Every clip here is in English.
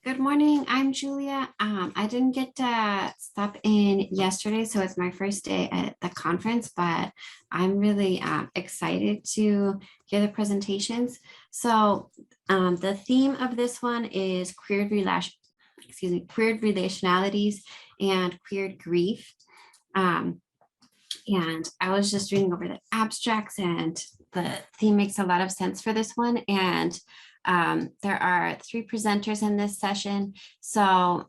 Good morning. I'm Julia. I didn't get to stop in yesterday, so it's my first day at the conference, but I'm really excited to hear the presentations. So the theme of this one is queered relationalities and queered grief. And I was just reading over the abstracts, and the theme makes a lot of sense for this one. And there are 3 presenters in this session. So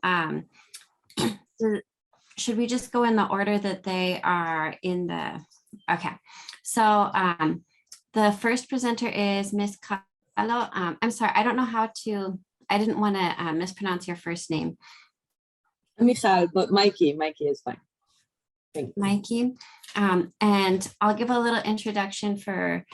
should we just go in the order that they are in the, okay. So the first presenter is Miss Carlo. I'm sorry, I don't know how to, I didn't want to mispronounce your first name. Michal, but Mikey is fine. Thanks. Mikey. And I'll give a little introduction for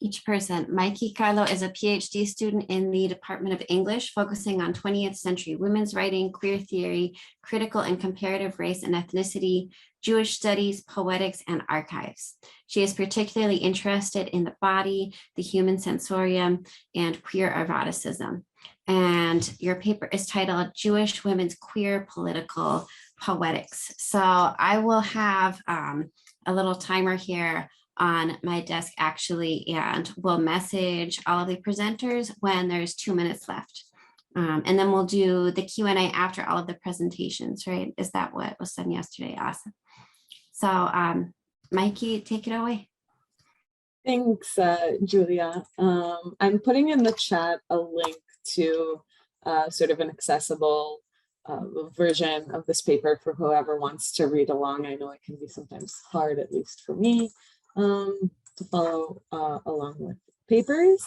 each person. Mikey Carlo is a PhD student in the Department of English, focusing on 20th century women's writing, queer theory, critical and comparative race and ethnicity, Jewish studies, poetics, and archives. She is particularly interested in the body, the human sensorium, and queer eroticism. And your paper is titled Jewish Women's Queer Political Poetics. So I will have a little timer here on my desk actually, and we'll message all of the presenters when there's 2 minutes left. And then we'll do the Q&A after all of the presentations, right? Is that what was done yesterday? Awesome. So Mikey, take it away. Thanks, Julia. I'm putting in the chat a link to sort of an accessible version of this paper for whoever wants to read along. I know it can be sometimes hard, at least for me, to follow along with papers.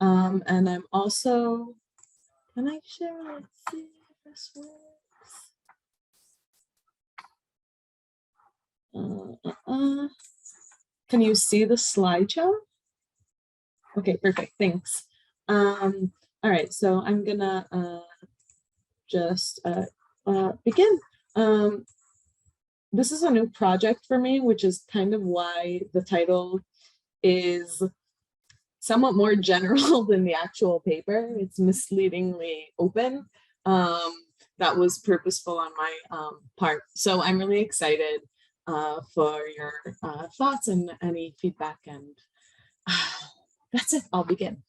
And I'm also, can I share? Let's see if this works. Can you see the slideshow? Okay, perfect, thanks. All right, so I'm gonna just begin. This is a new project for me, which is kind of why the title is somewhat more general than the actual paper. It's misleadingly open. That was purposeful on my part. So I'm really excited for your thoughts and any feedback, and that's it, I'll begin.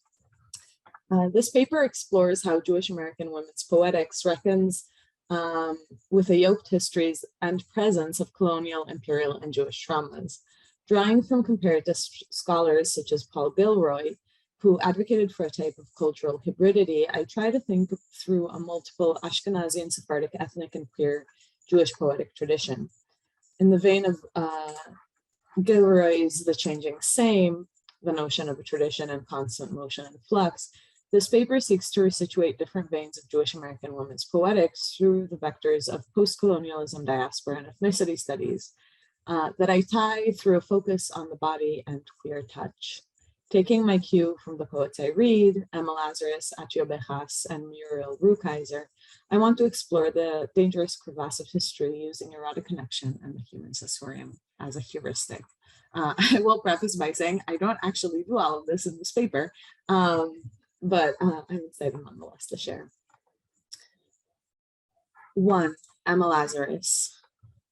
This paper explores how Jewish American women's poetics reckons with the yoked histories and presence of colonial, imperial, and Jewish traumas. Drawing from comparative scholars such as Paul Gilroy, who advocated for a type of cultural hybridity, I try to think through a multiple Ashkenazi and Sephardic ethnic and queer Jewish poetic tradition. In the vein of Gilroy's The Changing Same, the notion of a tradition and constant motion and flux, this paper seeks to resituate different veins of Jewish American women's poetics through the vectors of post-colonialism, diaspora, and ethnicity studies that I tie through a focus on the body and queer touch. Taking my cue from the poets I read, Emma Lazarus, Achio Bejas, and Muriel Rukeyser, I want to explore the dangerous crevasse of history using erotic connection and the human sensorium as a heuristic. I will preface by saying I don't actually do all of this in this paper, but I'm excited nonetheless to share. 1. Emma Lazarus.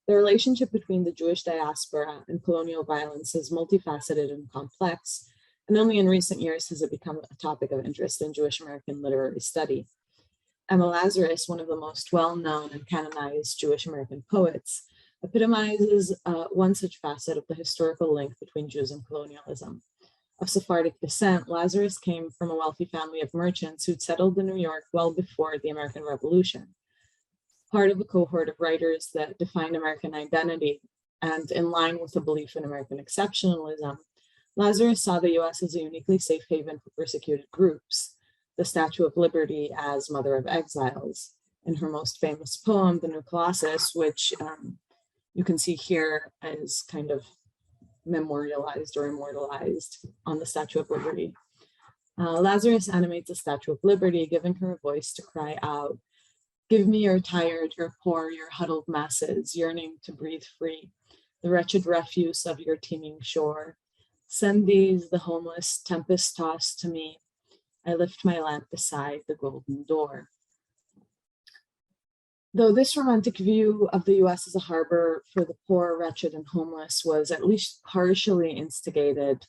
The relationship between the Jewish diaspora and colonial violence is multifaceted and complex, and only in recent years has it become a topic of interest in Jewish American literary study. Emma Lazarus, one of the most well-known and canonized Jewish American poets, epitomizes one such facet of the historical link between Jews and colonialism. Of Sephardic descent, Lazarus came from a wealthy family of merchants who'd settled in New York well before the American Revolution. Part of a cohort of writers that defined American identity, and in line with a belief in American exceptionalism, Lazarus saw the US as a uniquely safe haven for persecuted groups, the Statue of Liberty as Mother of Exiles. In her most famous poem, The New Colossus, which you can see here as kind of memorialized or immortalized on the Statue of Liberty. Lazarus animates the Statue of Liberty, giving her a voice to cry out, "Give me your tired, your poor, your huddled masses, yearning to breathe free, the wretched refuse of your teeming shore. Send these, the homeless, tempest-tossed to me. I lift my lamp beside the golden door. Though this romantic view of the US as a harbor for the poor, wretched, and homeless was at least partially instigated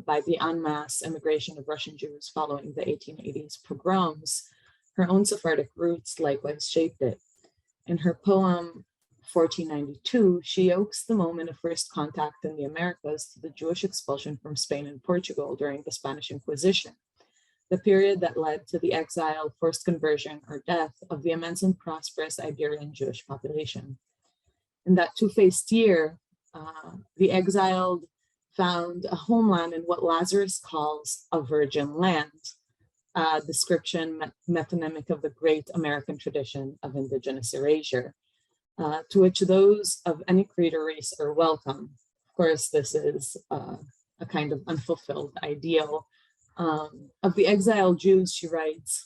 by the en masse immigration of Russian Jews following the 1880s pogroms, her own Sephardic roots likewise shaped it. In her poem 1492, she yokes the moment of first contact in the Americas to the Jewish expulsion from Spain and Portugal during the Spanish Inquisition, the period that led to the exile, forced conversion, or death of the immense and prosperous Iberian Jewish population. In that two-faced year, the exiled found a homeland in what Lazarus calls a virgin land, a description metonymic of the great American tradition of indigenous erasure, to which those of any creed or race are welcome. Of course, this is a kind of unfulfilled ideal. Of the exiled Jews, she writes,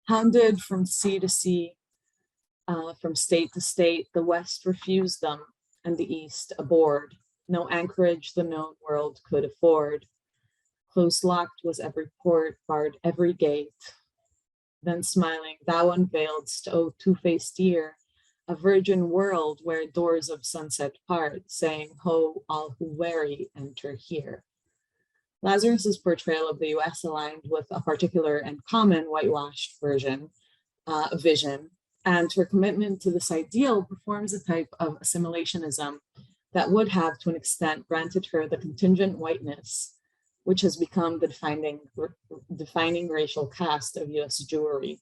hounded from sea to sea, from state to state, the West refused them and the East abhorred. No anchorage the known world could afford. Close locked was every port, barred every gate. Then smiling, thou unveiledst, O two-faced year, a virgin world where doors of sunset part, saying, ho, all who weary, enter here. Lazarus's portrayal of the US aligned with a particular and common whitewashed vision, and her commitment to this ideal performs a type of assimilationism that would have, to an extent, granted her the contingent whiteness, which has become the defining racial caste of US Jewry.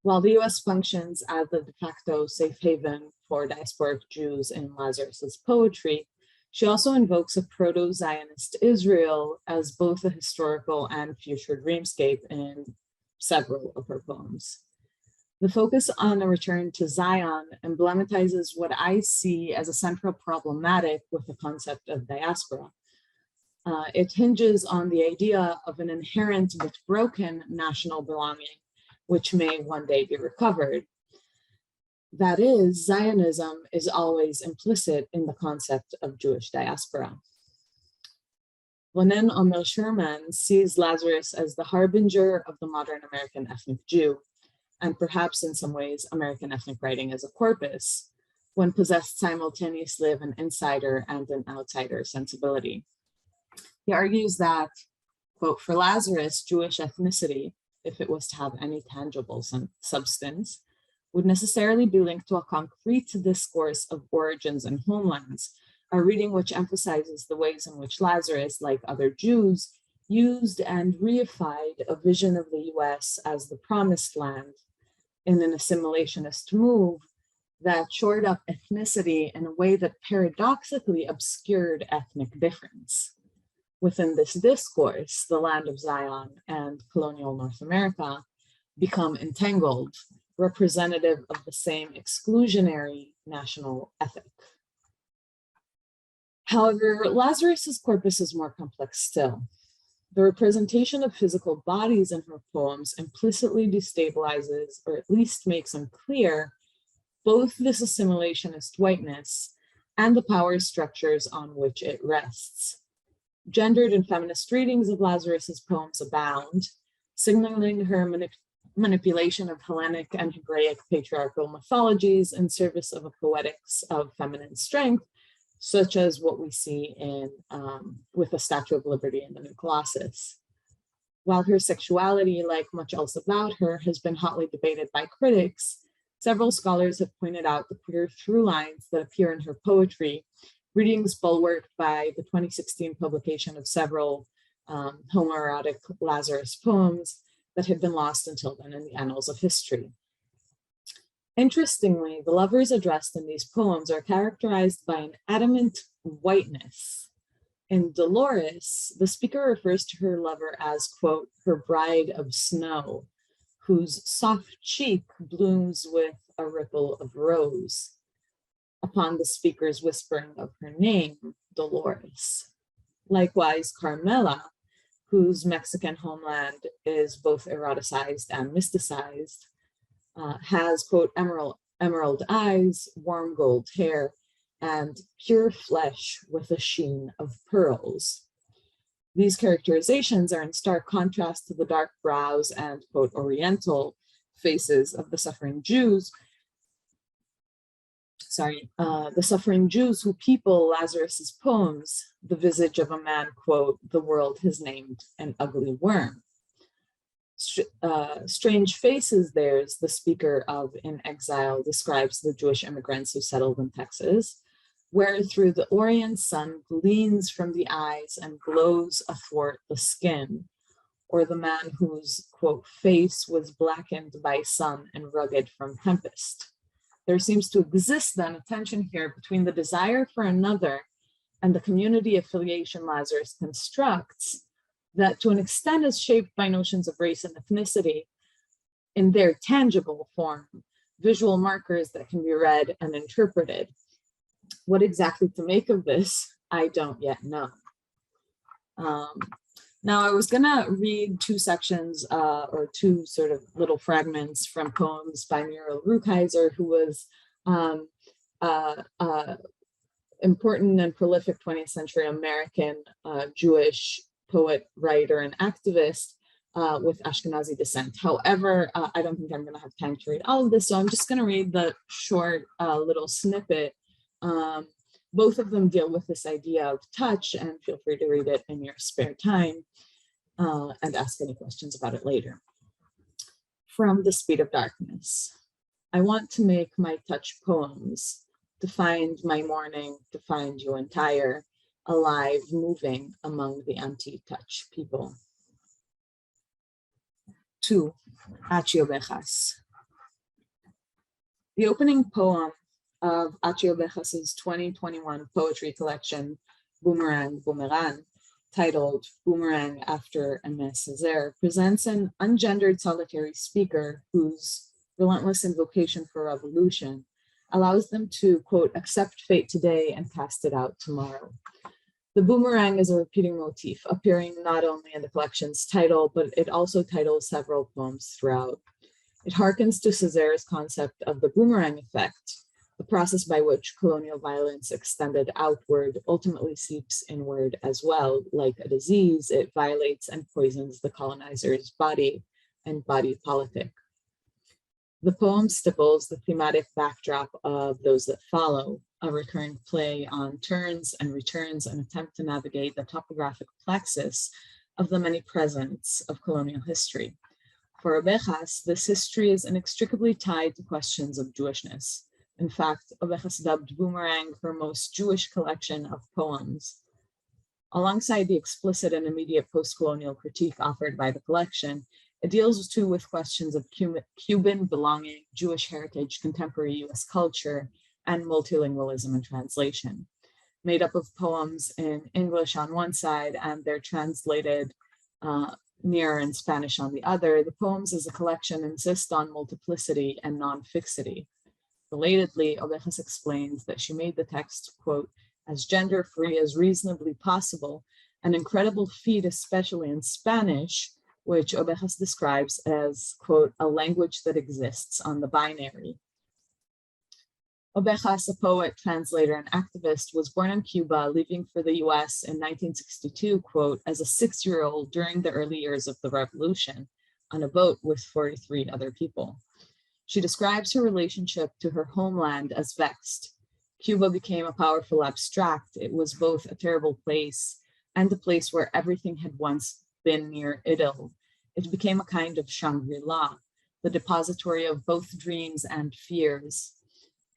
While the US functions as the de facto safe haven for diasporic Jews in Lazarus's poetry, she also invokes a proto-Zionist Israel as both a historical and future dreamscape in several of her poems. The focus on a return to Zion emblematizes what I see as a central problematic with the concept of diaspora. It hinges on the idea of an inherent but broken national belonging, which may one day be recovered. That is, Zionism is always implicit in the concept of Jewish diaspora. Ronen Omer Sherman sees Lazarus as the harbinger of the modern American ethnic Jew, and perhaps in some ways American ethnic writing as a corpus, when possessed simultaneously of an insider and an outsider sensibility. He argues that, quote, for Lazarus, Jewish ethnicity, if it was to have any tangible substance, would necessarily be linked to a concrete discourse of origins and homelands, a reading which emphasizes the ways in which Lazarus, like other Jews, used and reified a vision of the US as the promised land in an assimilationist move that shored up ethnicity in a way that paradoxically obscured ethnic difference. Within this discourse, the land of Zion and colonial North America become entangled, representative of the same exclusionary national ethic. However, Lazarus's corpus is more complex still. The representation of physical bodies in her poems implicitly destabilizes, or at least makes unclear, both this assimilationist whiteness and the power structures on which it rests. Gendered and feminist readings of Lazarus's poems abound, signaling her manipulation of Hellenic and Hebraic patriarchal mythologies in service of a poetics of feminine strength, such as what we see in with the Statue of Liberty in the New Colossus. While her sexuality, like much else about her, has been hotly debated by critics, several scholars have pointed out the queer through lines that appear in her poetry, readings bulwarked by the 2016 publication of several homoerotic Lazarus poems that had been lost until then in the annals of history. Interestingly, the lovers addressed in these poems are characterized by an adamant whiteness. In Dolores, the speaker refers to her lover as, quote, her bride of snow, whose soft cheek blooms with a ripple of rose, upon the speaker's whispering of her name, Dolores. Likewise, Carmela, whose Mexican homeland is both eroticized and mysticized, has, quote, emerald eyes, warm gold hair, and pure flesh with a sheen of pearls. These characterizations are in stark contrast to the dark brows and, quote, oriental faces of the suffering Jews, the suffering Jews who people Lazarus's poems, the visage of a man, quote, the world has named an ugly worm. Strange faces theirs, the speaker of In Exile describes the Jewish immigrants who settled in Texas, where through the Orient sun gleams from the eyes and glows athwart the skin, or the man whose, quote, face was blackened by sun and rugged from tempest. There seems to exist then a tension here between the desire for another and the community affiliation Lazarus constructs that to an extent is shaped by notions of race and ethnicity in their tangible form, visual markers that can be read and interpreted. What exactly to make of this, I don't yet know. Now, I was gonna read two sections or two sort of little fragments from poems by Muriel Rukeyser, who was important and prolific 20th century American Jewish poet, writer, and activist with Ashkenazi descent. However, I don't think I'm gonna have time to read all of this, so I'm just gonna read the short little snippet. Both of them deal with this idea of touch, and feel free to read it in your spare time and ask any questions about it later. From The Speed of Darkness. I want to make my touch poems, to find my morning, to find you entire, alive, moving among the anti-touch people. 2. Achio Bejas. The opening poem of Achio Bejas's 2021 poetry collection, Boomerang Boomerang, titled Boomerang After Aimé Césaire, presents an ungendered solitary speaker whose relentless invocation for revolution allows them to, quote, accept fate today and cast it out tomorrow. The boomerang is a repeating motif, appearing not only in the collection's title, but it also titles several poems throughout. It harkens to Césaire's concept of the boomerang effect, the process by which colonial violence extended outward ultimately seeps inward as well. Like a disease, it violates and poisons the colonizer's body and body politic. The poem stipples the thematic backdrop of those that follow, a recurring play on turns and returns, and attempt to navigate the topographic plexus of the many presents of colonial history. For Ovejas, this history is inextricably tied to questions of Jewishness. In fact, Ovejas dubbed Boomerang her most Jewish collection of poems. Alongside the explicit and immediate post-colonial critique offered by the collection, it deals too with questions of Cuban belonging, Jewish heritage, contemporary US culture, and multilingualism and translation. Made up of poems in English on one side and they're translated near in Spanish on the other, the poems as a collection insist on multiplicity and non-fixity. Relatedly, Ovejas explains that she made the text, quote, as gender-free as reasonably possible, an incredible feat, especially in Spanish, which Ovejas describes as, quote, a language that exists on the binary. Ovejas, a poet, translator, and activist, was born in Cuba, leaving for the US in 1962, quote, as a 6-year-old during the early years of the revolution, on a boat with 43 other people. She describes her relationship to her homeland as vexed. Cuba became a powerful abstract. It was both a terrible place and a place where everything had once been near idyll. It became a kind of Shangri-La, the depository of both dreams and fears.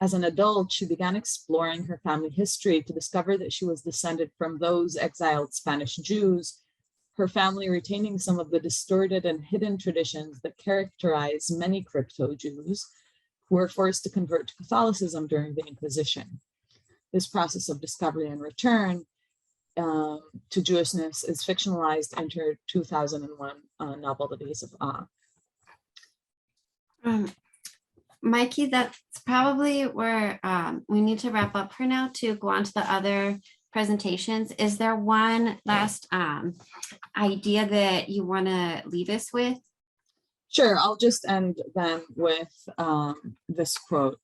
As an adult, she began exploring her family history to discover that she was descended from those exiled Spanish Jews, her family retaining some of the distorted and hidden traditions that characterize many crypto-Jews who were forced to convert to Catholicism during the Inquisition. This process of discovery and return to Jewishness is fictionalized in her 2001 novel, The Days of Ah. Mikey, that's probably where we need to wrap up for now to go on to the other presentations. Is there one last idea that you want to leave us with? Sure, I'll just end then with this quote.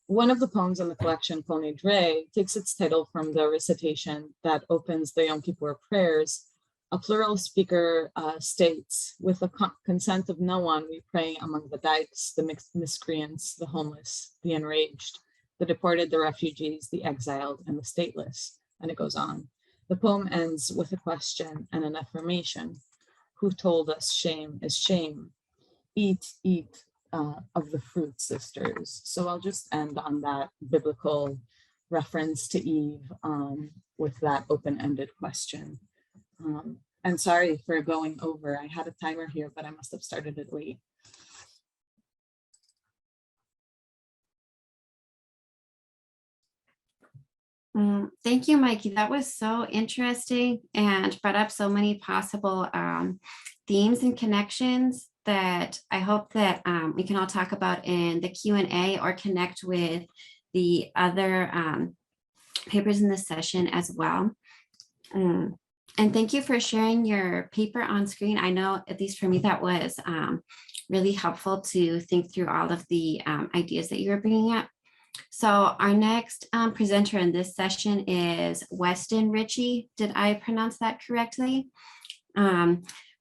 One of the poems in the collection, Kone Dre, takes its title from the recitation that opens the Yom Kippur prayers. A plural speaker states, with the consent of no one, we pray among the dykes, the miscreants, the homeless, the enraged, the deported, the refugees, the exiled, and the stateless. And it goes on. The poem ends with a question and an affirmation. Who told us shame is shame? Eat, eat of the fruit, sisters. So I'll just end on that biblical reference to Eve with that open-ended question. And sorry for going over. I had a timer here, but I must have started it late. Thank you, Mikey. That was so interesting and brought up so many possible themes and connections that I hope that we can all talk about in the Q&A or connect with the other papers in this session as well. And thank you for sharing your paper on screen. I know, at least for me, that was really helpful to think through all of the ideas that you were bringing up. So our next presenter in this session is Weston Ritchie. Did I pronounce that correctly?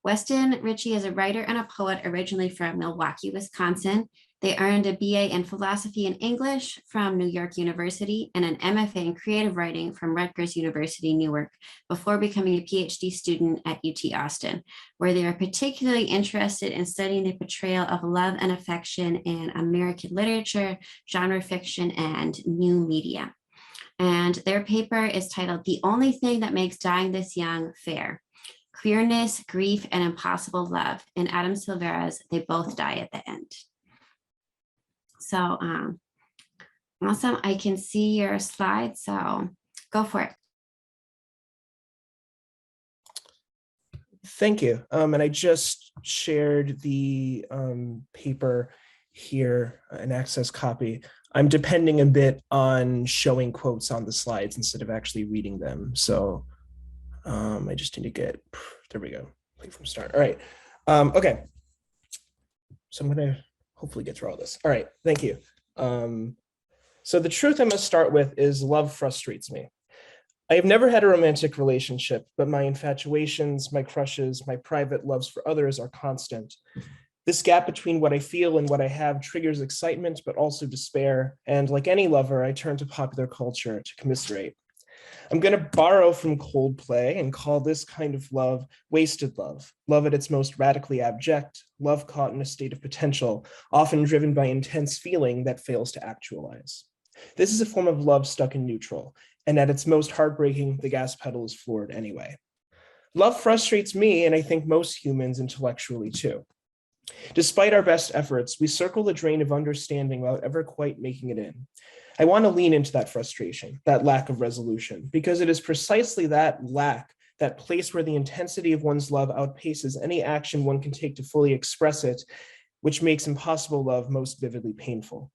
Weston Ritchie is a writer and a poet originally from Milwaukee, Wisconsin. They earned a BA in philosophy and English from New York University and an MFA in creative writing from Rutgers University, Newark, before becoming a PhD student at UT Austin, where they are particularly interested in studying the portrayal of love and affection in American literature, genre fiction, and new media. And their paper is titled "The Only Thing That Makes Dying This Young Fair: Queerness, Grief, and Impossible Love." In Adam Silvera's "They Both Die at the End." So awesome. I can see your slides, so go for it. Thank you. And I just shared the paper here, an access copy. I'm depending a bit on showing quotes on the slides instead of actually reading them. So I just need to get, there we go, play from start. All right. Okay. So I'm going to hopefully get through all this. All right. Thank you. So the truth I must start with is love frustrates me. I have never had a romantic relationship, but my infatuations, my crushes, my private loves for others are constant. This gap between what I feel and what I have triggers excitement, but also despair. And like any lover, I turn to popular culture to commiserate. I'm going to borrow from Coldplay and call this kind of love wasted love, love at its most radically abject, love caught in a state of potential, often driven by intense feeling that fails to actualize. This is a form of love stuck in neutral, and at its most heartbreaking, the gas pedal is floored anyway. Love frustrates me, and I think most humans intellectually too. Despite our best efforts, we circle the drain of understanding without ever quite making it in. I want to lean into that frustration, that lack of resolution, because it is precisely that lack, that place where the intensity of one's love outpaces any action one can take to fully express it, which makes impossible love most vividly painful.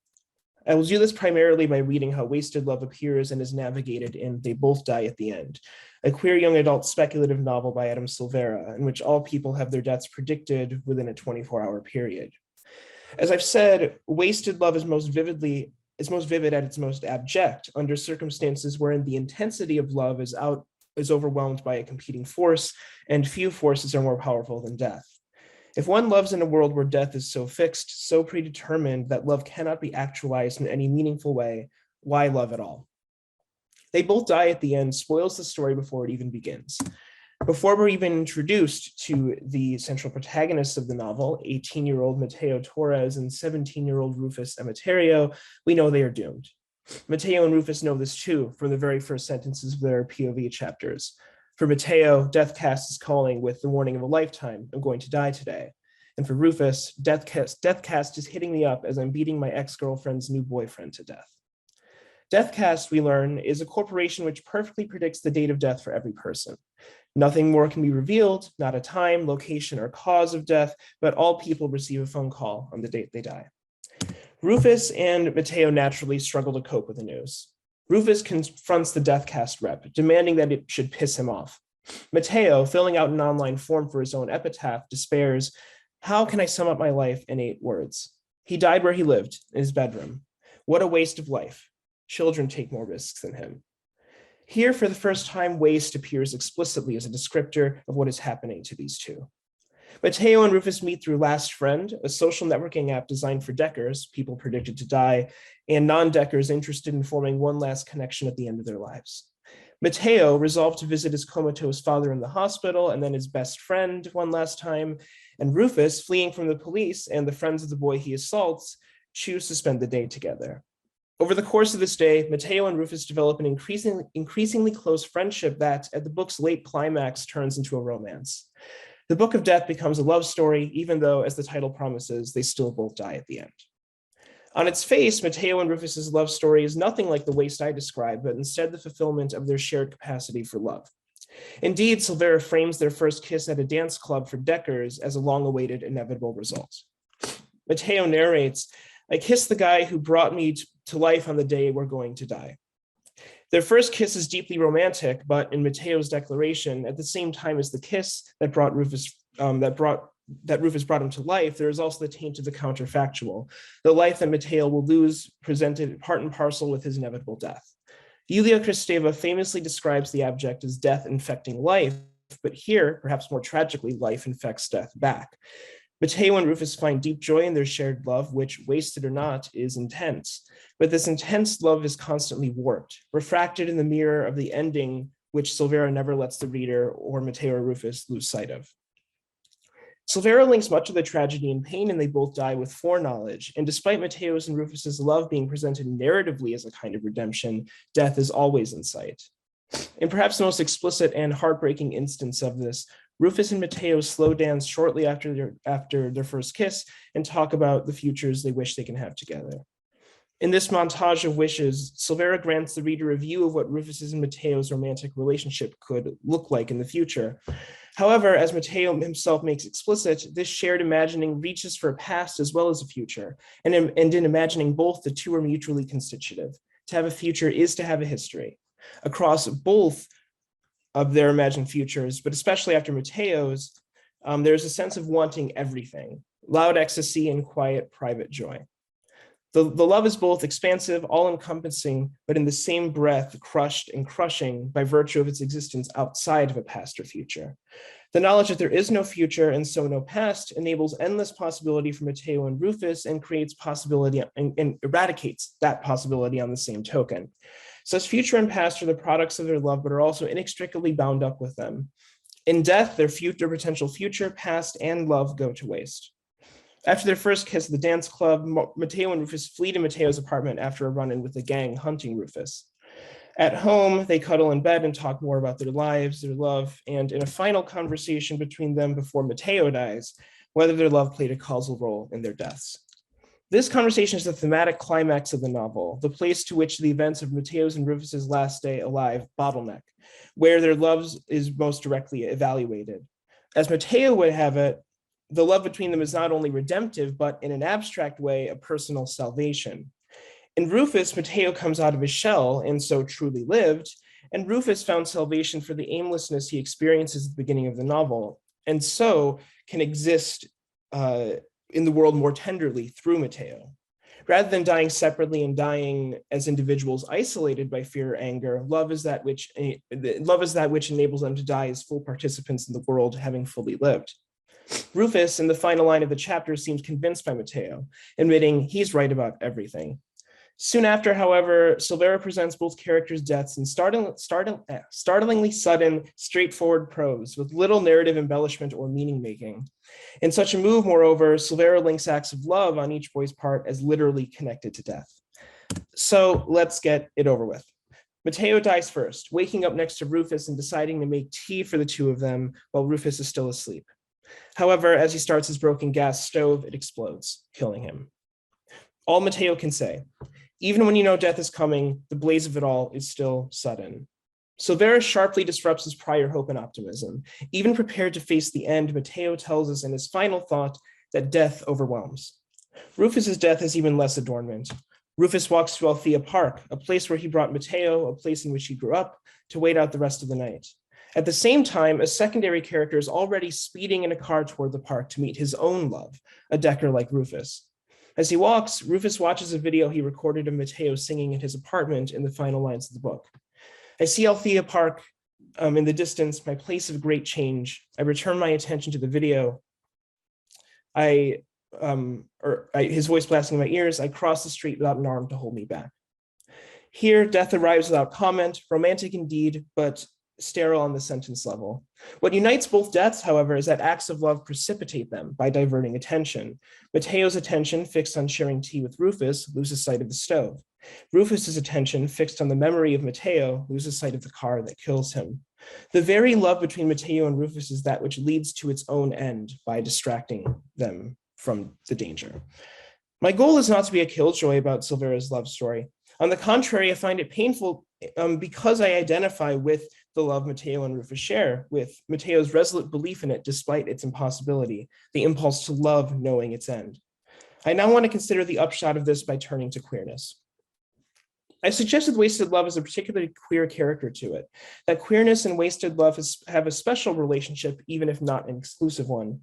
I will do this primarily by reading how wasted love appears and is navigated in They Both Die at the End, a queer young adult speculative novel by Adam Silvera, in which all people have their deaths predicted within a 24-hour period. As I've said, wasted love is most vivid at its most abject, under circumstances wherein the intensity of love is overwhelmed by a competing force, and few forces are more powerful than death. If one loves in a world where death is so fixed, so predetermined that love cannot be actualized in any meaningful way, why love at all? They Both Die at the End spoils the story before it even begins. Before we're even introduced to the central protagonists of the novel, 18-year-old Mateo Torres and 17-year-old Rufus Emeterio, we know they are doomed. Mateo and Rufus know this too from the very first sentences of their POV chapters. For Mateo, death cast is calling with the warning of a lifetime, I'm going to die today. And for Rufus, death cast is hitting me up as I'm beating my ex-girlfriend's new boyfriend to death. Deathcast, we learn, is a corporation which perfectly predicts the date of death for every person. Nothing more can be revealed, not a time, location, or cause of death, but all people receive a phone call on the date they die. Rufus and Mateo naturally struggle to cope with the news. Rufus confronts the Deathcast rep, demanding that it should piss him off. Mateo, filling out an online form for his own epitaph, despairs, how can I sum up my life in 8 words? He died where he lived, in his bedroom. What a waste of life. Children take more risks than him. Here, for the first time, waste appears explicitly as a descriptor of what is happening to these two. Mateo and Rufus meet through Last Friend, a social networking app designed for Deckers, people predicted to die, and non-Deckers interested in forming one last connection at the end of their lives. Mateo, resolved to visit his comatose father in the hospital and then his best friend one last time, and Rufus, fleeing from the police and the friends of the boy he assaults, choose to spend the day together. Over the course of this day, Mateo and Rufus develop an increasingly close friendship that, at the book's late climax, turns into a romance. The Book of Death becomes a love story, even though, as the title promises, they still both die at the end. On its face, Mateo and Rufus's love story is nothing like the waste I described, but instead the fulfillment of their shared capacity for love. Indeed, Silvera frames their first kiss at a dance club for Deckers as a long-awaited inevitable result. Mateo narrates, "I kissed the guy who brought me to life on the day we're going to die." Their first kiss is deeply romantic, but in Mateo's declaration, at the same time as the kiss that Rufus brought him to life, there is also the taint of the counterfactual, the life that Mateo will lose, presented part and parcel with his inevitable death. Yulia Kristeva famously describes the abject as death infecting life, but here, perhaps more tragically, life infects death back. Mateo and Rufus find deep joy in their shared love, which, wasted or not, is intense. But this intense love is constantly warped, refracted in the mirror of the ending, which Silvera never lets the reader or Mateo or Rufus lose sight of. Silvera links much of the tragedy and pain, and they both die with foreknowledge. And despite Mateo's and Rufus's love being presented narratively as a kind of redemption, death is always in sight. In perhaps the most explicit and heartbreaking instance of this, Rufus and Mateo slow dance shortly after their first kiss and talk about the futures they wish they can have together. In this montage of wishes, Silvera grants the reader a view of what Rufus's and Mateo's romantic relationship could look like in the future. However, as Mateo himself makes explicit, this shared imagining reaches for a past as well as a future, and in imagining both, the two are mutually constitutive. To have a future is to have a history. Across both of their imagined futures, but especially after Mateo's, there's a sense of wanting everything, loud ecstasy and quiet private joy. The love is both expansive, all-encompassing, but in the same breath, crushed and crushing by virtue of its existence outside of a past or future. The knowledge that there is no future and so no past enables endless possibility for Mateo and Rufus and creates possibility and eradicates that possibility on the same token. Such future and past are the products of their love, but are also inextricably bound up with them. In death, their potential future, past, and love go to waste. After their first kiss at the dance club, Mateo and Rufus flee to Mateo's apartment after a run-in with the gang hunting Rufus. At home, they cuddle in bed and talk more about their lives, their love, and in a final conversation between them before Mateo dies, whether their love played a causal role in their deaths. This conversation is the thematic climax of the novel, the place to which the events of Mateo's and Rufus's last day alive bottleneck, where their love is most directly evaluated. As Mateo would have it, the love between them is not only redemptive, but in an abstract way, a personal salvation. In Rufus, Mateo comes out of his shell and so truly lived, and Rufus found salvation for the aimlessness he experiences at the beginning of the novel, and so can exist in the world more tenderly through Mateo. Rather than dying separately and dying as individuals isolated by fear or anger, love is that which enables them to die as full participants in the world, having fully lived. Rufus, in the final line of the chapter, seems convinced by Mateo, admitting he's right about everything. Soon after, however, Silvera presents both characters' deaths in startlingly sudden, straightforward prose, with little narrative embellishment or meaning-making. In such a move, moreover, Silvera links acts of love on each boy's part as literally connected to death. So let's get it over with. Mateo dies first, waking up next to Rufus and deciding to make tea for the two of them while Rufus is still asleep. However, as he starts his broken gas stove, it explodes, killing him. All Mateo can say, even when you know death is coming, the blaze of it all is still sudden. Silvera sharply disrupts his prior hope and optimism. Even prepared to face the end, Mateo tells us in his final thought that death overwhelms. Rufus's death has even less adornment. Rufus walks to Althea Park, a place where he brought Mateo, a place in which he grew up, to wait out the rest of the night. At the same time, a secondary character is already speeding in a car toward the park to meet his own love, a Decker like Rufus. As he walks, Rufus watches a video he recorded of Mateo singing in his apartment in the final lines of the book. I see Althea Park in the distance, my place of great change. I return my attention to the video. His voice blasting in my ears, I cross the street without an arm to hold me back. Here, death arrives without comment, romantic indeed, but sterile on the sentence level. What unites both deaths, however, is that acts of love precipitate them by diverting attention. Mateo's attention, fixed on sharing tea with Rufus, loses sight of the stove. Rufus's attention, fixed on the memory of Mateo, loses sight of the car that kills him. The very love between Mateo and Rufus is that which leads to its own end by distracting them from the danger. My goal is not to be a killjoy about Silvera's love story. On the contrary, I find it painful because I identify with the love Mateo and Rufus share, with Mateo's resolute belief in it despite its impossibility, the impulse to love knowing its end. I now want to consider the upshot of this by turning to queerness. I suggested wasted love as a particularly queer character to it, that queerness and wasted love have a special relationship, even if not an exclusive one.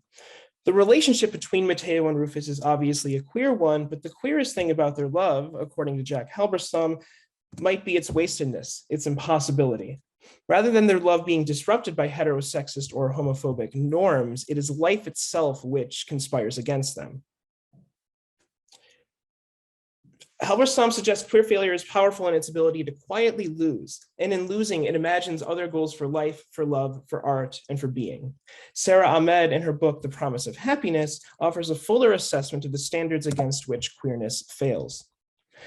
The relationship between Mateo and Rufus is obviously a queer one, but the queerest thing about their love, according to Jack Halberstam, might be its wastedness, its impossibility. Rather than their love being disrupted by heterosexist or homophobic norms, it is life itself which conspires against them. Halberstam suggests queer failure is powerful in its ability to quietly lose, and in losing, it imagines other goals for life, for love, for art, and for being. Sarah Ahmed, in her book, The Promise of Happiness, offers a fuller assessment of the standards against which queerness fails.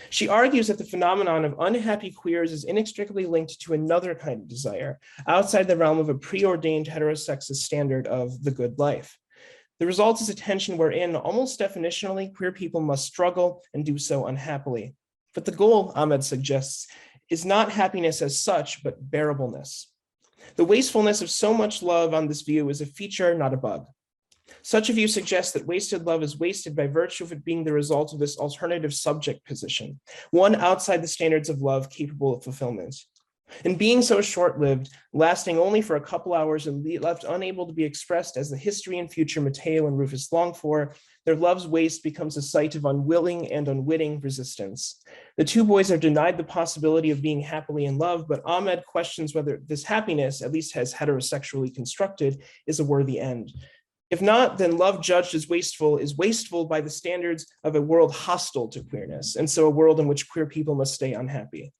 She argues that the phenomenon of unhappy queers is inextricably linked to another kind of desire, outside the realm of a preordained heterosexist standard of the good life. The result is a tension wherein, almost definitionally, queer people must struggle and do so unhappily. But the goal, Ahmed suggests, is not happiness as such, but bearableness. The wastefulness of so much love on this view is a feature, not a bug. Such a view suggests that wasted love is wasted by virtue of it being the result of this alternative subject position, one outside the standards of love capable of fulfillment. And being so short-lived, lasting only for a couple hours and left unable to be expressed as the history and future Mateo and Rufus long for, their love's waste becomes a site of unwilling and unwitting resistance. The two boys are denied the possibility of being happily in love, but Ahmed questions whether this happiness, at least as heterosexually constructed, is a worthy end. If not, then love judged as wasteful is wasteful by the standards of a world hostile to queerness, and so a world in which queer people must stay unhappy.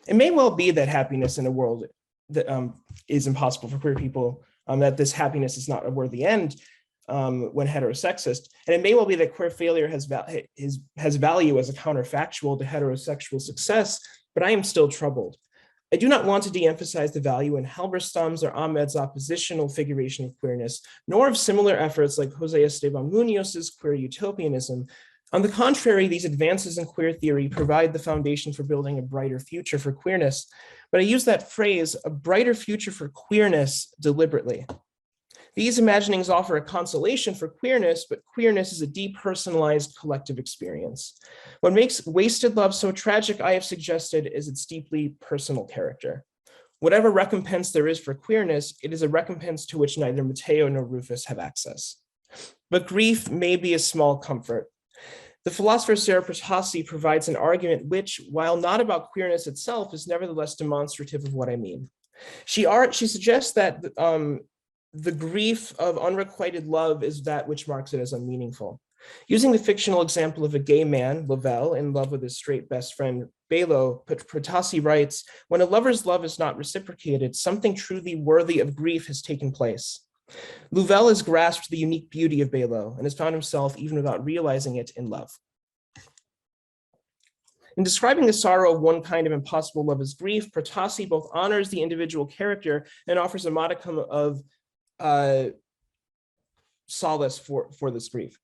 It may well be that happiness in a world that is impossible for queer people, that this happiness is not a worthy end when heterosexist. And it may well be that queer failure has value as a counterfactual to heterosexual success, but I am still troubled. I do not want to de-emphasize the value in Halberstam's or Ahmed's oppositional figuration of queerness, nor of similar efforts like Jose Esteban Munoz's queer utopianism. On the contrary, these advances in queer theory provide the foundation for building a brighter future for queerness. But I use that phrase, a brighter future for queerness, deliberately. These imaginings offer a consolation for queerness, but queerness is a depersonalized collective experience. What makes wasted love so tragic, I have suggested, is its deeply personal character. Whatever recompense there is for queerness, it is a recompense to which neither Mateo nor Rufus have access. But grief may be a small comfort. The philosopher Sarah Protassi provides an argument which, while not about queerness itself, is nevertheless demonstrative of what I mean. She suggests that the grief of unrequited love is that which marks it as unmeaningful. Using the fictional example of a gay man, Lavelle, in love with his straight best friend, Belo, Protassi writes, when a lover's love is not reciprocated, something truly worthy of grief has taken place. Lavelle has grasped the unique beauty of Belo and has found himself, even without realizing it, in love. In describing the sorrow of one kind of impossible love as grief, Protassi both honors the individual character and offers a modicum of solace for this grief.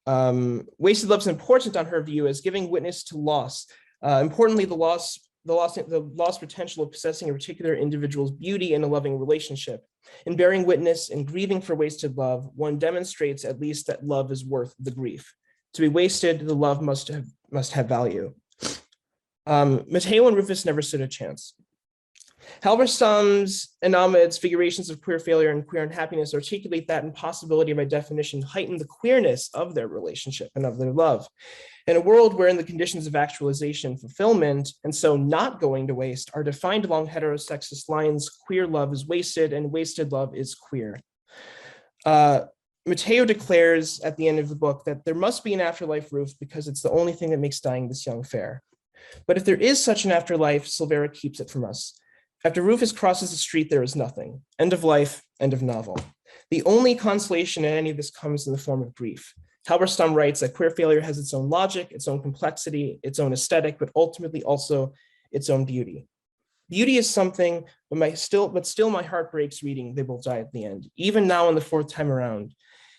Wasted love is important on her view as giving witness to loss. Importantly, the lost potential of possessing a particular individual's beauty in a loving relationship. In bearing witness and grieving for wasted love, one demonstrates at least that love is worth the grief. To be wasted, the love must have value. Mateo and Rufus never stood a chance. Halberstam's and Ahmed's figurations of queer failure and queer unhappiness articulate that impossibility by definition heighten the queerness of their relationship and of their love. In a world wherein the conditions of actualization, fulfillment, and so not going to waste are defined along heterosexist lines, queer love is wasted and wasted love is queer. Mateo declares at the end of the book that there must be an afterlife, Ruth, because it's the only thing that makes dying this young fair. But if there is such an afterlife, Silvera keeps it from us. After Rufus crosses the street, there is nothing. End of life, end of novel. The only consolation in any of this comes in the form of grief. Halberstam writes that queer failure has its own logic, its own complexity, its own aesthetic, but ultimately also its own beauty. Beauty is something, but still my heart breaks reading They Both Die at the End. Even now in the fourth time around,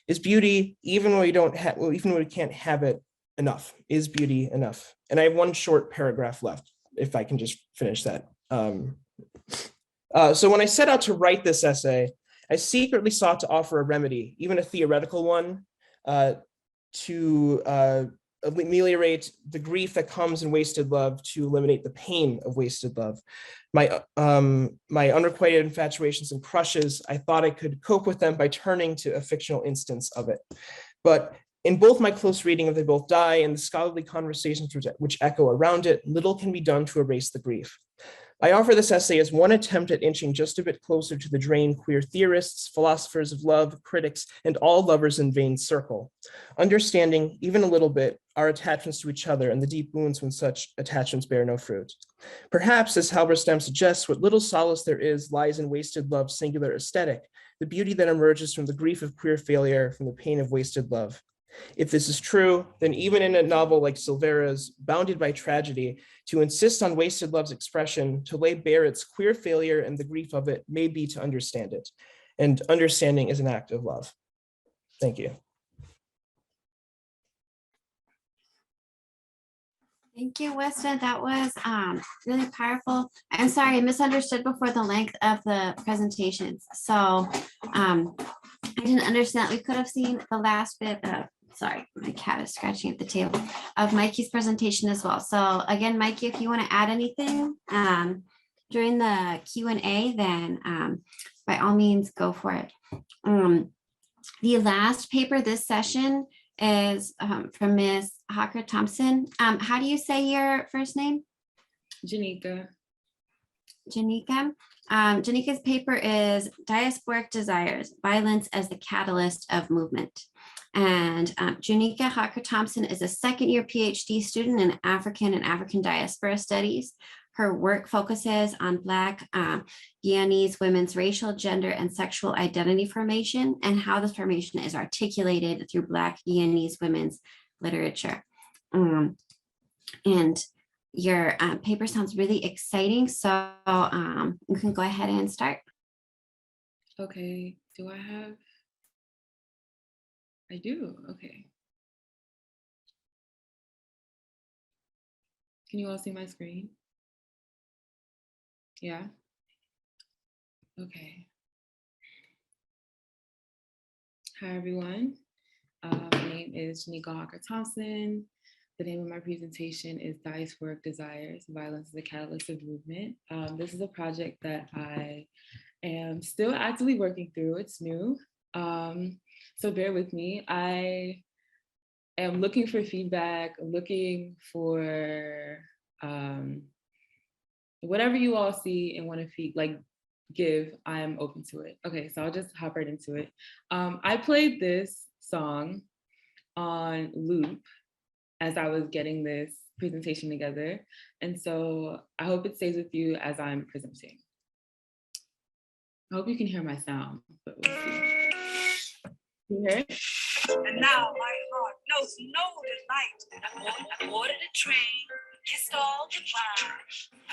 is beauty, even when we can't have it, enough? Is beauty enough? And I have one short paragraph left, if I can just finish that. So when I set out to write this essay, I secretly sought to offer a remedy, even a theoretical one, to ameliorate the grief that comes in wasted love, to eliminate the pain of wasted love. My unrequited infatuations and crushes, I thought I could cope with them by turning to a fictional instance of it. But in both my close reading of They Both Die and the scholarly conversations which echo around it, little can be done to erase the grief. I offer this essay as one attempt at inching just a bit closer to the drain queer theorists, philosophers of love, critics, and all lovers in vain circle, understanding, even a little bit, our attachments to each other and the deep wounds when such attachments bear no fruit. Perhaps, as Halberstam suggests, what little solace there is lies in wasted love's singular aesthetic, the beauty that emerges from the grief of queer failure, from the pain of wasted love. If this is true, then even in a novel like Silvera's, bounded by tragedy, to insist on wasted love's expression, to lay bare its queer failure and the grief of it, may be to understand it. And understanding is an act of love. Thank you. Thank you, Weston. That was really powerful. I'm sorry, I misunderstood before the length of the presentations. So I didn't understand. We could have seen the last bit of, sorry, my cat is scratching at the table, of Mikey's presentation as well. So again, Mikey, if you want to add anything during the Q&A, then by all means, go for it. The last paper this session is from Ms. Hawker Thompson. How do you say your first name? Janika. Janika. Janika's paper is Diasporic Desires, Violence as the Catalyst of Movement. And Janika Hawker Thompson is a second-year PhD student in African and African diaspora studies. Her work focuses on Black Guyanese women's racial, gender, and sexual identity formation and how this formation is articulated through Black Guyanese women's literature. And your paper sounds really exciting, so you can go ahead and start. Okay, do I have? I do, okay. Can you all see my screen? Yeah? Okay. Hi, everyone. My name is Janika Hawker Thompson. The name of my presentation is Diasporic Desires, Violence is the Catalyst of Movement. This is a project that I am still actively working through. It's new, so bear with me. I am looking for feedback, looking for whatever you all see and want to give, I'm open to it. Okay, so I'll just hop right into it. I played this song on loop as I was getting this presentation together. And so I hope it stays with you as I'm presenting. I hope you can hear my sound, but we'll see. Can you hear it? And now my heart knows no delight. I boarded a train, kissed all goodbye.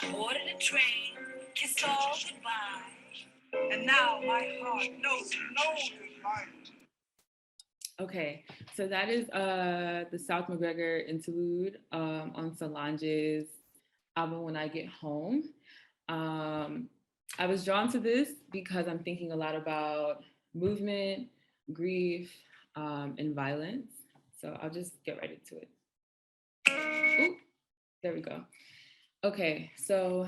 I boarded a train, kissed all goodbye. And now my heart knows no delight. Okay, so that is the South McGregor interlude on Solange's album When I Get Home. I was drawn to this because I'm thinking a lot about movement, grief, and violence. So I'll just get right into it. Ooh, there we go. Okay, so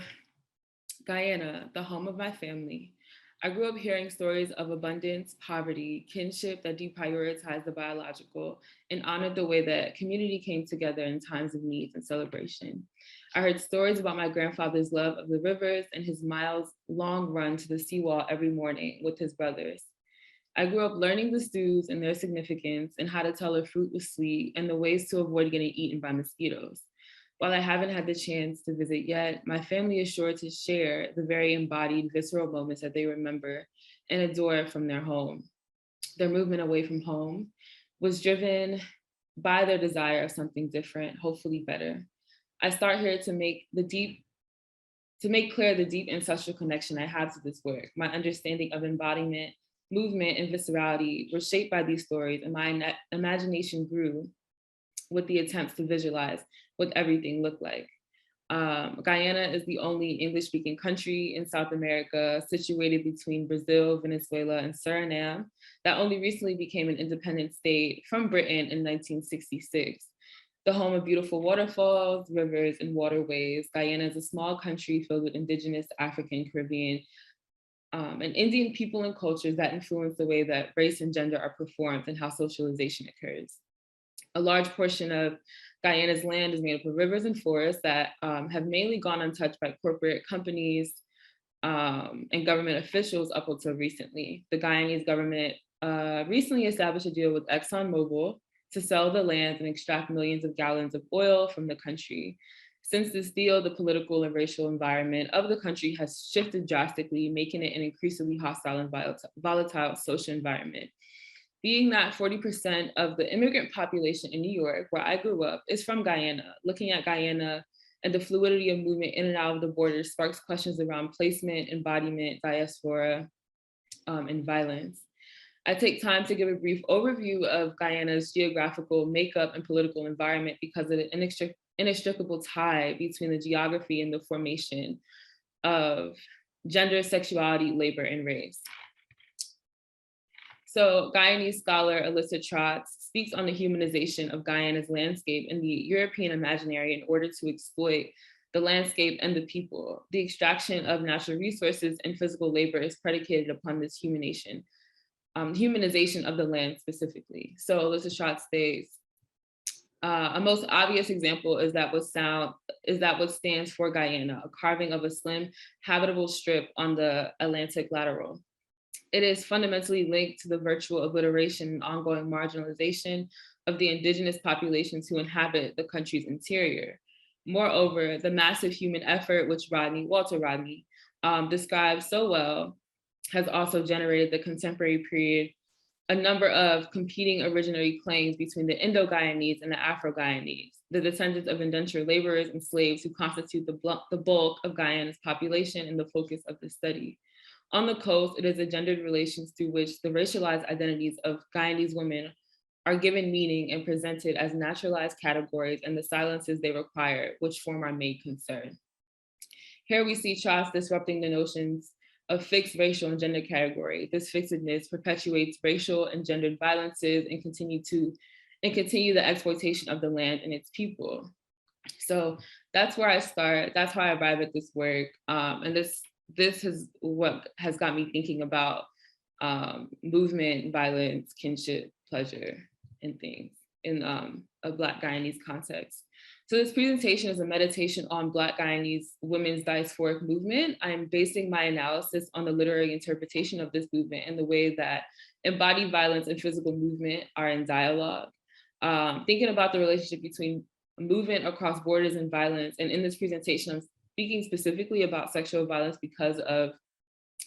Guyana, the home of my family. I grew up hearing stories of abundance, poverty, kinship that deprioritized the biological and honored the way that community came together in times of need and celebration. I heard stories about my grandfather's love of the rivers and his miles-long run to the seawall every morning with his brothers. I grew up learning the stews and their significance and how to tell a fruit was sweet and the ways to avoid getting eaten by mosquitoes. While I haven't had the chance to visit yet, my family is sure to share the very embodied, visceral moments that they remember and adore from their home. Their movement away from home was driven by their desire of something different, hopefully better. I start here to make clear the deep ancestral connection I have to this work. My understanding of embodiment, movement, and viscerality were shaped by these stories, and my imagination grew with the attempts to visualize what everything looked like. Guyana is the only English-speaking country in South America situated between Brazil, Venezuela, and Suriname that only recently became an independent state from Britain in 1966. The home of beautiful waterfalls, rivers, and waterways, Guyana is a small country filled with indigenous African, Caribbean, and Indian people and cultures that influence the way that race and gender are performed and how socialization occurs. A large portion of Guyana's land is made up of rivers and forests that have mainly gone untouched by corporate companies and government officials up until recently. The Guyanese government recently established a deal with ExxonMobil to sell the land and extract millions of gallons of oil from the country. Since this deal, the political and racial environment of the country has shifted drastically, making it an increasingly hostile and volatile social environment. Being that 40% of the immigrant population in New York, where I grew up, is from Guyana, looking at Guyana and the fluidity of movement in and out of the border sparks questions around placement, embodiment, diaspora, and violence. I take time to give a brief overview of Guyana's geographical makeup and political environment because of the inextricable tie between the geography and the formation of gender, sexuality, labor, and race. So Guyanese scholar Alyssa Trotz speaks on the humanization of Guyana's landscape in the European imaginary in order to exploit the landscape and the people. The extraction of natural resources and physical labor is predicated upon this humanization of the land specifically. So Alyssa Trotz states, a most obvious example is that what stands for Guyana, a carving of a slim habitable strip on the Atlantic lateral. It is fundamentally linked to the virtual obliteration and ongoing marginalization of the indigenous populations who inhabit the country's interior. Moreover, the massive human effort, which Walter Rodney describes so well, has also generated the contemporary period a number of competing originary claims between the Indo-Guyanese and the Afro-Guyanese, the descendants of indentured laborers and slaves who constitute the bulk of Guyana's population and the focus of the study. On the coast, it is the gendered relations through which the racialized identities of Guyanese women are given meaning and presented as naturalized categories and the silences they require, which form our main concern. Here we see Trotz disrupting the notions of fixed racial and gender category. This fixedness perpetuates racial and gendered violences and continue the exploitation of the land and its people. So that's where I start. That's how I arrive at this work. And this is what has got me thinking about movement, violence, kinship, pleasure, and things in a Black Guyanese context. So this presentation is a meditation on Black Guyanese women's diasporic movement. I'm basing my analysis on the literary interpretation of this movement and the way that embodied violence and physical movement are in dialogue. Thinking about the relationship between movement across borders and violence. And in this presentation, I'm speaking specifically about sexual violence because of